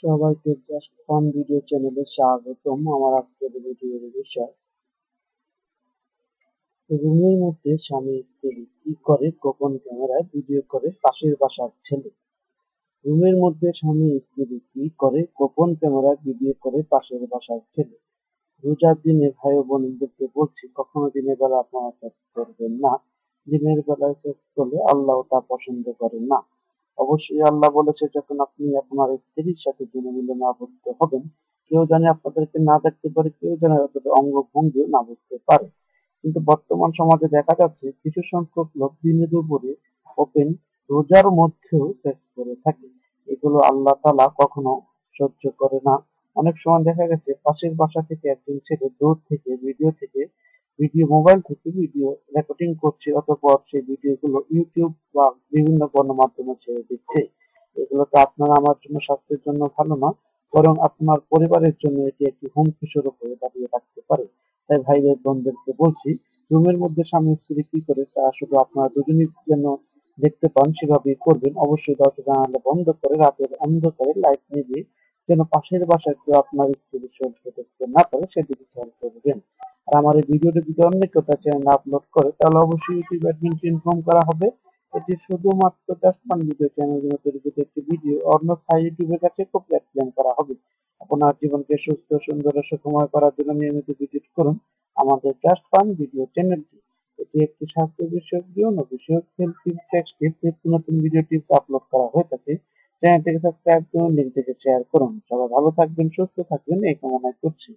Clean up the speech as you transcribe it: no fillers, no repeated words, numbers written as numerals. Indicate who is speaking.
Speaker 1: সবাইকে just fun video চ্যানেলে স্বাগতম। আমার আজকের ভিডিওর বিষয়, রুমের মধ্যে স্বামী স্ত্রী কি করে গোপন ক্যামেরায় ভিডিও করে পাশের বাসার ছেলে। রুমের মধ্যে স্বামী স্ত্রী কি করে গোপন ক্যামেরায় ভিডিও করে পাশের বাসার ছেলে। রোজার দিনে ভাই ও বোনদেরকে বলছি, কখনো দিনের বেলা আপনারা সেক্স করবেন না। দিনের বেলায় সেক্স করলে আল্লাহ তা পছন্দ করেন না। অবশ্যই আল্লাহ বলেছে, যখন আপনি আপনার স্ত্রীর সাথে যৌনমিলনে আবদ্ধ হবেন, কেউ জানে আপনাদেরকে না দেখতে পারে, কেউ জানে আপনাদের অঙ্গভঙ্গি না বুঝতে পারে। কিন্তু বর্তমান সমাজে দেখা যাচ্ছে কিছু সংখ্যক লোক দিনের উপরে ওপেন রোজার মধ্যেও সেক্স করে থাকে। এগুলো আল্লাহ তাআলা কখনো সহ্য করে না। অনেক সময় দেখা গেছে পাশের বাসা থেকে একজন ছেলে দূর থেকে ভিডিও মোবাইল থেকে ভিডিও রেকর্ডিং করছে, অতঃপর সেই ভিডিওগুলো ইউটিউব বা বিভিন্ন গণমাধ্যমে ছেড়ে দিচ্ছে। এগুলো তো আপনার আমার জন্য, স্বাস্থ্যের জন্য ভালো না, বরং আপনার পরিবারের জন্য এটি একটি হুমকি স্বরূপ হয়ে দাঁড়িয়ে থাকতে পারে। তাই ভাই বোনদেরকে বলছি, রুমের মধ্যে স্বামী স্ত্রী কি করে তা শুধু আপনারা দুজনই যেন দেখতে পান সেভাবেই করবেন। অবশ্যই দরজা জানালা বন্ধ করে রাতের অন্ধকারে লাইট নিভিয়ে যেন পাশের বাসার কেউ আপনার স্ত্রীর শরীরকে দেখতে না পারে সেদিকে খেয়াল করবেন। আর আমার এই ভিডিওটি যদি অন্য কেউ তার চ্যানেলে আপলোড করে, তাহলে অবশ্যই ইউটিউব অ্যাডমিনকে ইনফর্ম করা হবে। এটি শুধুমাত্র জাস্ট ফান ভিডিও চ্যানেলের জন্য তৈরি একটি ভিডিও, অন্যথায় ইউটিউবের কাছে কপিরাইট ক্লেম করা হবে। আপনার জীবনকে সুস্থ সুন্দর ও সুখময় করার জন্য নিয়মিত ভিজিট করুন আমাদের জাস্ট ফান ভিডিও চ্যানেলটি। এটি একটি স্বাস্থ্য বিষয়ক, যৌন বিষয়ক, হেলথ টিপস, সেক্স টিপস, নিত্য নতুন ভিডিও টিপস আপলোড করা হয়ে থাকে। চ্যানেলটিকে সাবস্ক্রাইব করুন, লিঙ্কটিকে শেয়ার করুন। সবাই ভালো থাকবেন, সুস্থ থাকবেন এই কামনা করছি।